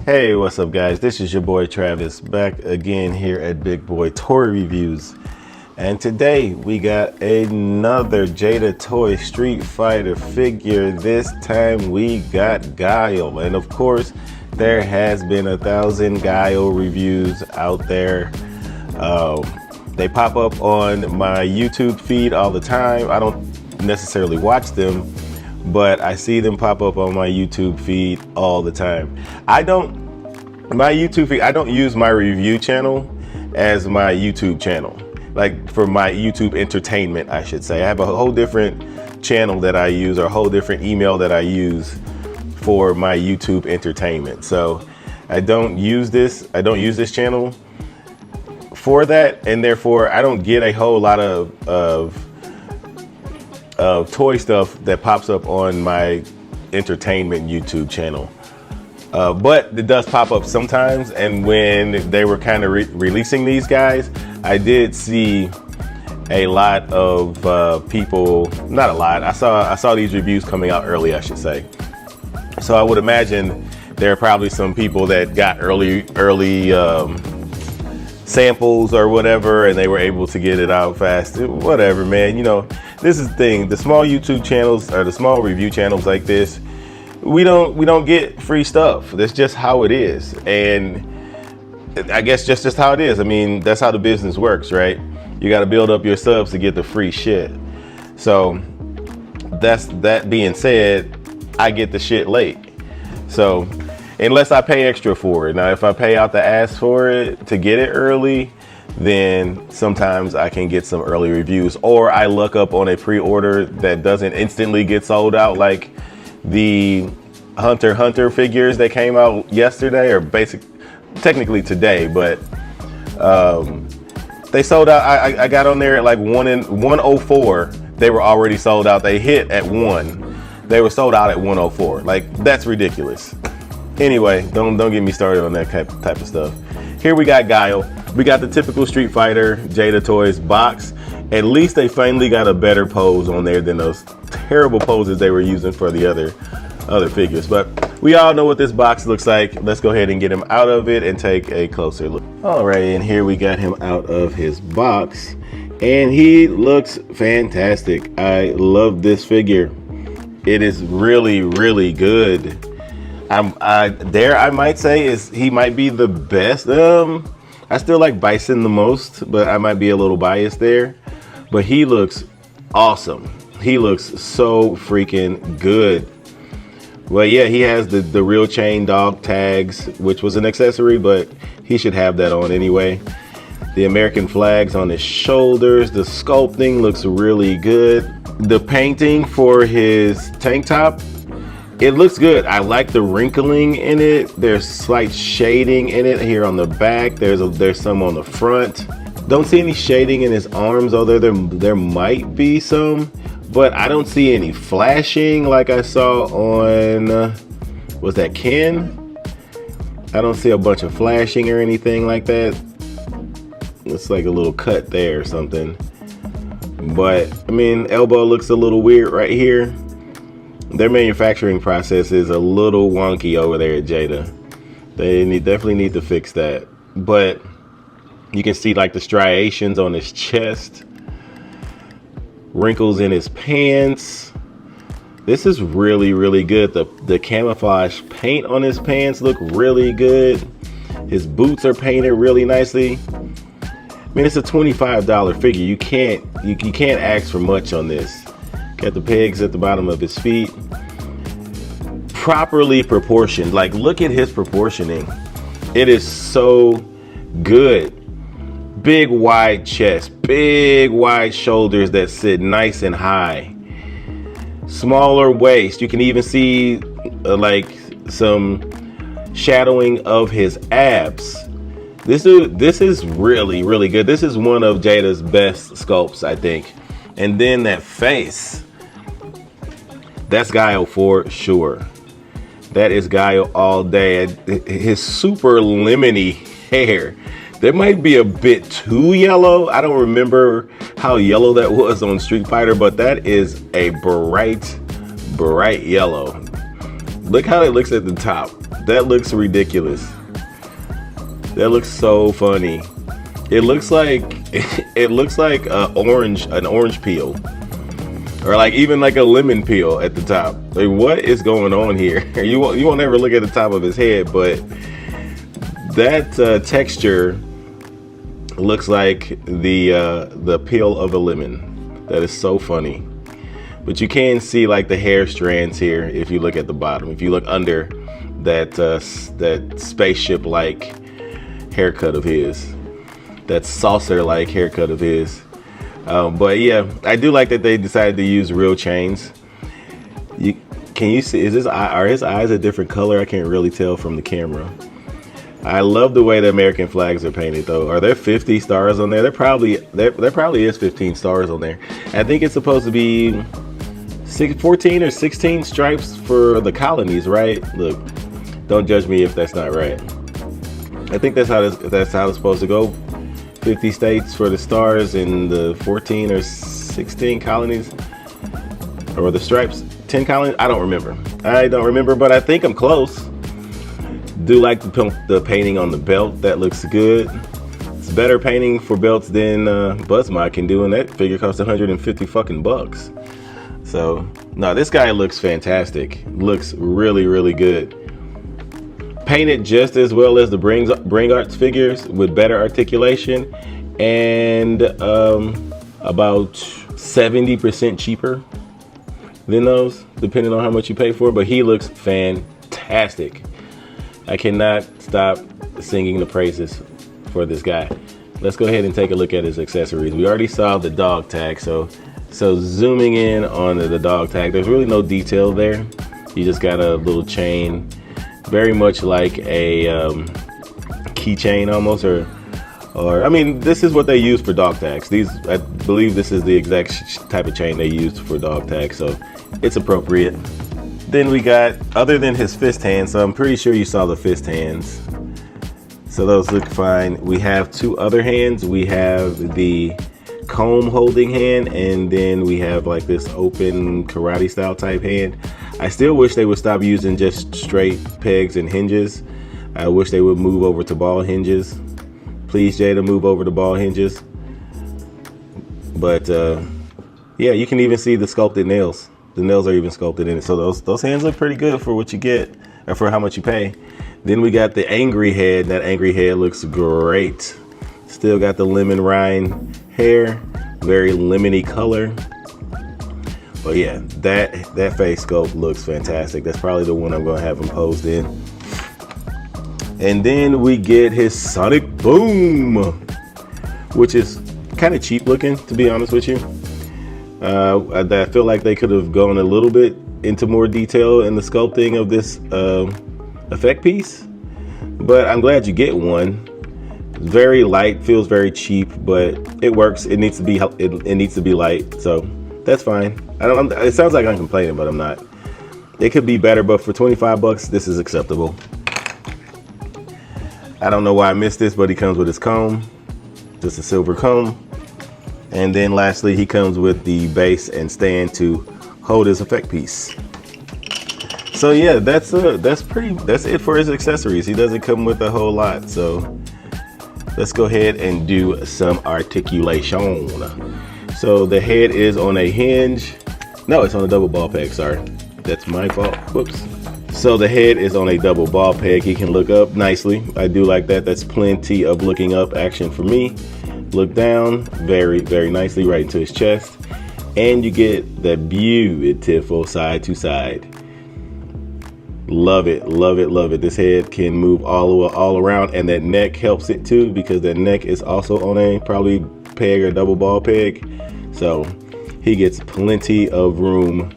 Hey, what's up guys? This is your boy Travis back again here at Big Boy Toy Reviews. And today we got another Jada Toy Street Fighter figure. This time we got Guile. And of course, there has been 1,000 Guile reviews out there. They pop up on my YouTube feed all the time. I don't necessarily watch them, but I see them pop up on my YouTube feed all the time. I don't use my review channel as my YouTube channel. Like for my YouTube entertainment, I should say. I have a whole different channel that I use, or a whole different email that I use for my YouTube entertainment. So I don't use this channel for that, and therefore I don't get a whole lot of toy stuff that pops up on my entertainment YouTube channel. But it does pop up sometimes, and when they were kind of releasing these guys, I did see a lot of people, not a lot, I saw these reviews coming out early, I should say. So I would imagine there are probably some people that got early samples or whatever, and they were able to get it out fast. Whatever, man. You know, this is the thing. The small YouTube channels, or the small review channels like this, we don't get free stuff. That's just how it is. And I guess just how it is. I mean, that's how the business works, right? You got to build up your subs to get the free shit. So that being said, I get the shit late. So unless I pay extra for it. Now, if I pay out the ass for it to get it early, then sometimes I can get some early reviews, or I look up on a pre-order that doesn't instantly get sold out, like the Hunter x Hunter figures that came out yesterday, or technically today, but they sold out. I got on there at like 104. They were already sold out. They hit at 1. They were sold out at 104. Like, that's ridiculous. Anyway, don't get me started on that type of stuff. Here we got Guile. We got the typical Street Fighter Jada Toys box. At least they finally got a better pose on there than those terrible poses they were using for the other figures. But we all know what this box looks like. Let's go ahead and get him out of it and take a closer look. All right, and here we got him out of his box, and he looks fantastic. I love this figure. It is really, really good. I might say he might be the best. I still like Bison the most, but I might be a little biased there. But he looks awesome. He looks so freaking good. Well, yeah, he has the real chain dog tags, which was an accessory, but he should have that on anyway. The American flags on his shoulders. The sculpting looks really good. The painting for his tank top, it looks good. I like the wrinkling in it. There's slight shading in it here on the back. There's some on the front. Don't see any shading in his arms, although there might be some, but I don't see any flashing like I saw on, was that Ken? I don't see a bunch of flashing or anything like that. It's like a little cut there or something. But I mean, elbow looks a little weird right here. Their manufacturing process is a little wonky over there at Jada. They definitely need to fix that. But you can see like the striations on his chest, wrinkles in his pants. This is really, really good. The camouflage paint on his pants look really good. His boots are painted really nicely. I mean, it's a $25 figure. You can't ask for much on this. Got the pegs at the bottom of his feet. Properly proportioned. Like, look at his proportioning. It is so good. Big wide chest, big wide shoulders that sit nice and high. Smaller waist. You can even see like some shadowing of his abs. This is really, really good. This is one of Jada's best sculpts, I think. And then that face. That's Guile for sure. That is Guile all day. His super lemony hair. That might be a bit too yellow. I don't remember how yellow that was on Street Fighter, but that is a bright yellow. Look how it looks at the top. That looks ridiculous. That looks so funny. It looks like an orange peel, or like even like a lemon peel at the top. Like, what is going on here? You won't ever look at the top of his head, but that texture looks like the peel of a lemon. That is so funny. But you can see like the hair strands here if you look at the bottom. If you look under that spaceship-like haircut of his, that saucer-like haircut of his. But yeah, I do like that they decided to use real chains. Can you see? Are his eyes a different color? I can't really tell from the camera. I love the way the American flags are painted, though. Are there 50 stars on there? There probably is 15 stars on there. I think it's supposed to be 14 or 16 stripes for the colonies, right? Look, don't judge me if that's not right. I think that's how it's supposed to go. 50 states for the stars and the 14 or 16 colonies, or the stripes, 10 colonies. I don't remember, but I think I'm close. Do like the painting on the belt. That looks good. It's better painting for belts than BuzzMod can do, and that figure costs 150 fucking bucks. So no, this guy looks fantastic. Looks really, really good. Painted just as well as the Bring Arts figures, with better articulation, and about 70% cheaper than those, depending on how much you pay for. But he looks fantastic. I cannot stop singing the praises for this guy. Let's go ahead and take a look at his accessories. We already saw the dog tag, so zooming in on the dog tag, there's really no detail there. You just got a little chain, very much like a keychain almost, or I mean, this is what they use for dog tags. I believe this is the exact type of chain they used for dog tags, so it's appropriate. Then we got, other than his fist hands, so I'm pretty sure you saw the fist hands, so those look fine. We have two other hands. We have the comb holding hand, and then we have like this open karate style type hand. I still wish they would stop using just straight pegs and hinges. I wish they would move over to ball hinges. Please, Jada, move over to ball hinges. But yeah, you can even see the sculpted nails. The nails are even sculpted in it. So those hands look pretty good for what you get, or for how much you pay. Then we got the angry head. That angry head looks great. Still got the lemon rind hair, very lemony color. But yeah, that face sculpt looks fantastic. That's probably the one I'm gonna have him posed in. And then we get his Sonic Boom, which is kind of cheap looking, to be honest with you. I feel like they could have gone a little bit into more detail in the sculpting of this effect piece, but I'm glad you get one. Very light, feels very cheap, but it works. It needs to be light, so that's fine. It sounds like I'm complaining, but I'm not. It could be better, but for 25 bucks, this is acceptable. I don't know why I missed this, but he comes with his comb, just a silver comb. And then lastly, he comes with the base and stand to hold his effect piece. So yeah, that's it for his accessories. He doesn't come with a whole lot, so let's go ahead and do some articulation. So the head is on a hinge. No, it's on a double ball peg, sorry. That's my fault, whoops. So the head is on a double ball peg. He can look up nicely. I do like that. That's plenty of looking up action for me. Look down very, very nicely right into his chest. And you get that beautiful side to side. Love it, love it, love it. This head can move all around, and that neck helps it too, because that neck is also on a probably peg or double ball peg. So he gets plenty of room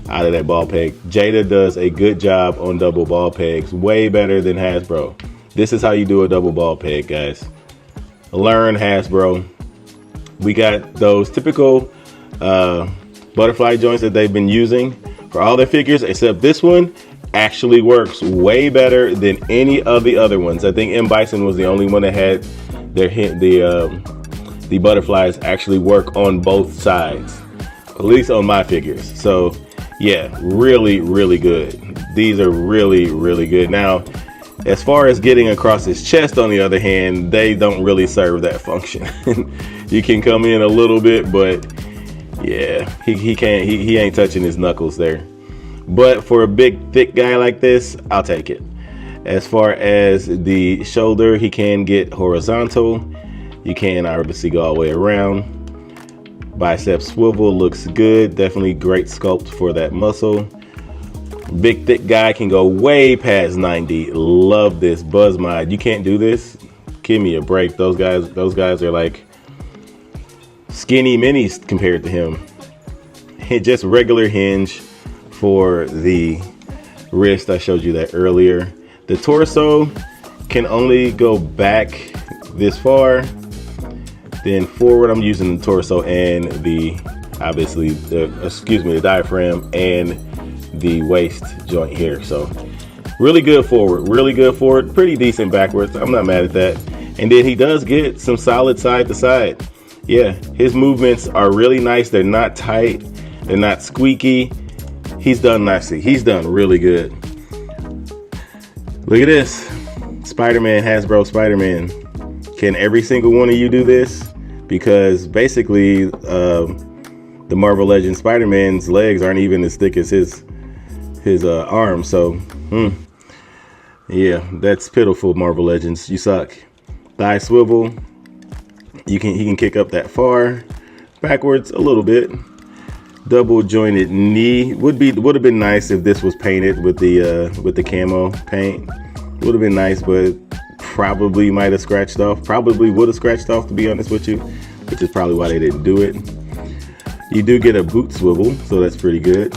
out of that ball peg. Jada does a good job on double ball pegs, way better than Hasbro. This is how you do a double ball peg, guys. Learn, Hasbro. We got those typical butterfly joints that they've been using for all their figures, except this one actually works way better than any of the other ones. I think M. Bison was the only one that had the butterflies actually work on both sides, at least on my figures. So yeah, really, really good. These are really, really good. Now, as far as getting across his chest, on the other hand, they don't really serve that function. You can come in a little bit, but yeah, he can't. He ain't touching his knuckles there. But for a big, thick guy like this, I'll take it. As far as the shoulder, he can get horizontal. You can obviously go all the way around. Bicep swivel looks good. Definitely great sculpt for that muscle. Big thick guy can go way past 90. Love this buzz mod. You can't do this. Give me a break. Those guys are like skinny minis compared to him. Just regular hinge for the wrist. I showed you that earlier. The torso can only go back this far. Then forward, I'm using the torso and the diaphragm and the waist joint here. So really good forward, pretty decent backwards. I'm not mad at that. And then he does get some solid side to side. Yeah, his movements are really nice. They're not tight, they're not squeaky. He's done nicely. He's done really good. Look at this. Spider-Man, Hasbro Spider-Man. Can every single one of you do this? Because basically the Marvel Legends Spider-Man's legs aren't even as thick as his arms. So yeah, that's pitiful, Marvel Legends. You suck. Thigh swivel. He can kick up that far. Backwards a little bit. Double jointed knee would have been nice if this was painted with the camo paint. Would have been nice, but probably might have scratched off. Probably would have scratched off, to be honest with you, which is probably why they didn't do it. You do get a boot swivel, so that's pretty good.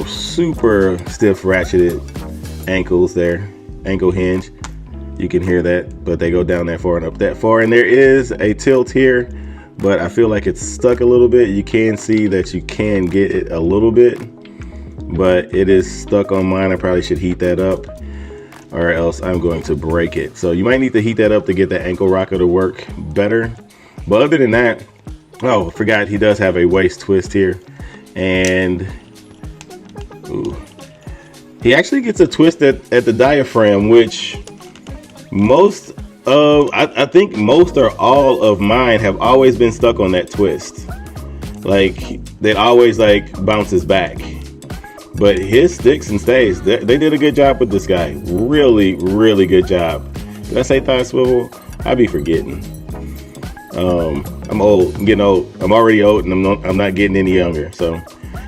Super stiff ratcheted ankles there, ankle hinge. You can hear that, but they go down that far and up that far. And there is a tilt here, but I feel like it's stuck a little bit. You can see that you can get it a little bit, but it is stuck on mine. I probably should heat that up, or else I'm going to break it. So you might need to heat that up to get that ankle rocker to work better. But other than that, oh, I forgot he does have a waist twist here. And ooh, he actually gets a twist at the diaphragm, which I think most or all of mine have always been stuck on that twist. Like, it always like bounces back. But his sticks and stays. They did a good job with this guy. Really, really good job. Did I say thigh swivel? I be forgetting. I'm old. I'm getting old. I'm already old, and I'm not getting any younger. So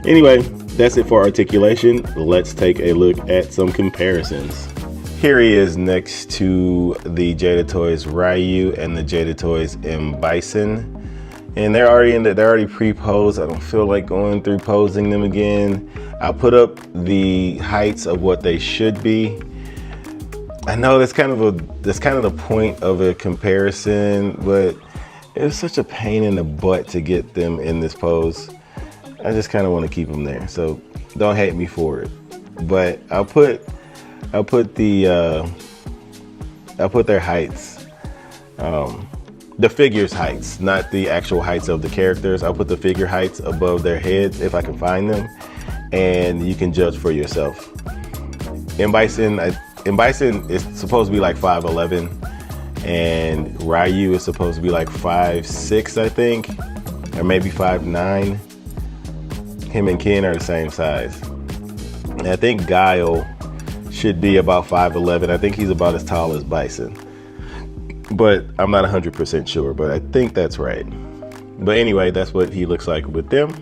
anyway, that's it for articulation. Let's take a look at some comparisons. Here he is next to the Jada Toys Ryu and the Jada Toys M Bison. And they're already pre-posed. I don't feel like going through posing them again. I'll put up the heights of what they should be. I know that's kind of the point of a comparison, but it was such a pain in the butt to get them in this pose. I just kind of want to keep them there, so don't hate me for it. But I'll put their heights, the figures' heights, not the actual heights of the characters. I'll put the figure heights above their heads if I can find them, and you can judge for yourself. M Bison is supposed to be like 5'11", and Ryu is supposed to be like 5'6", I think, or maybe 5'9". Him and Ken are the same size. And I think Guile should be about 5'11". I think he's about as tall as Bison, but I'm not 100% sure, but I think that's right. But anyway, that's what he looks like with them.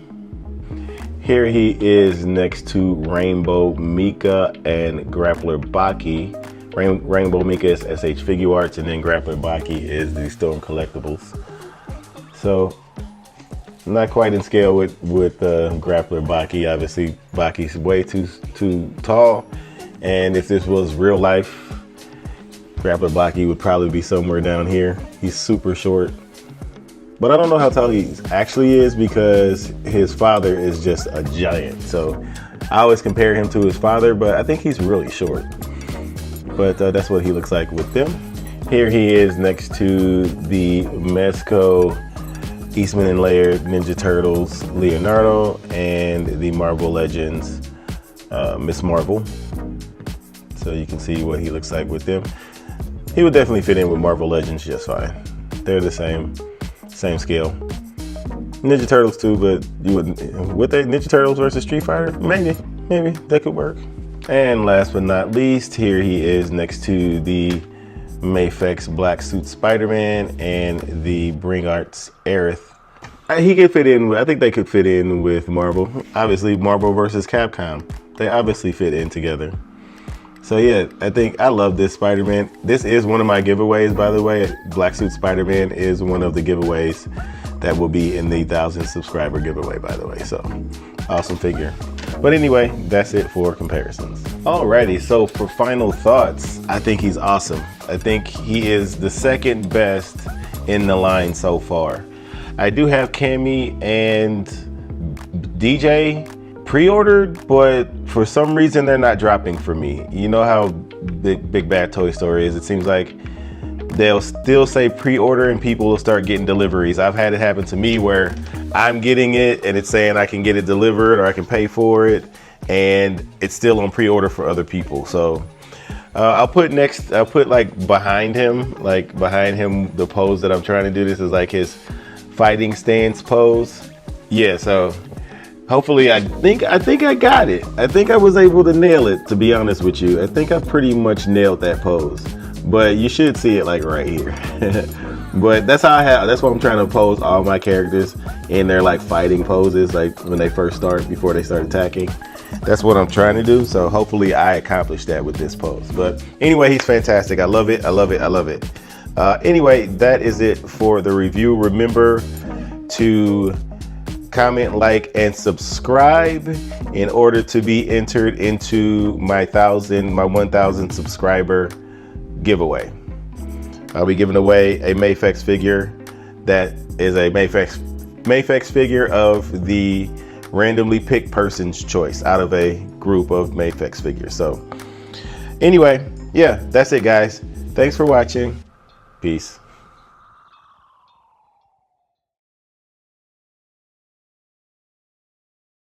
Here he is next to Rainbow Mika and Grappler Baki. Rainbow Mika is SH Figure Arts, and then Grappler Baki is the Storm Collectibles. So not quite in scale with Grappler Baki. Obviously, Baki's way too tall, and if this was real life, Grappler Baki would probably be somewhere down here. He's super short, but I don't know how tall he actually is because his father is just a giant. So I always compare him to his father, but I think he's really short. But that's what he looks like with them. Here he is next to the Mezco Eastman and Laird Ninja Turtles Leonardo and the Marvel Legends Miss Marvel. so you can see what he looks like with them. He would definitely fit in with Marvel Legends just fine. They're the same scale. Ninja Turtles too, but you wouldn't, with that Ninja Turtles versus Street Fighter, maybe that could work. And last but not least, here he is next to the Mafex Black Suit Spider-Man and the Bring Arts Aerith. He could fit in, I think they could fit in with Marvel. Obviously, Marvel versus Capcom. They obviously fit in together. So yeah, I love this Spider-Man. This is one of my giveaways, by the way. Black Suit Spider-Man is one of the giveaways that will be in the 1,000 subscriber giveaway, by the way. So awesome figure. But anyway, that's it for comparisons. Alrighty, so for final thoughts, I think he's awesome. I think he is the second best in the line so far. I do have Cammy and DJ pre-ordered, but for some reason they're not dropping for me. You know how Big Bad Toy Store is. It seems like they'll still say pre-order and people will start getting deliveries. I've had it happen to me where I'm getting it and it's saying I can get it delivered or I can pay for it, and it's still on pre-order for other people. So I'll put like behind him, the pose that I'm trying to do. This is like his fighting stance pose. Yeah, so hopefully I think I got it. I think I was able to nail it, to be honest with you. I think I pretty much nailed that pose. But you should see it like right here. But that's what I'm trying to pose all my characters in their like fighting poses, like when they first start, before they start attacking. That's what I'm trying to do. So hopefully I accomplished that with this pose. But anyway, he's fantastic. I love it. I love it. I love it. Anyway, that is it for the review. Remember to comment, like, and subscribe in order to be entered into my 1,000 subscriber giveaway. I'll be giving away a Mafex figure that is a Mafex figure of the randomly picked person's choice out of a group of Mafex figures. So anyway, yeah, that's it guys. Thanks for watching. Peace.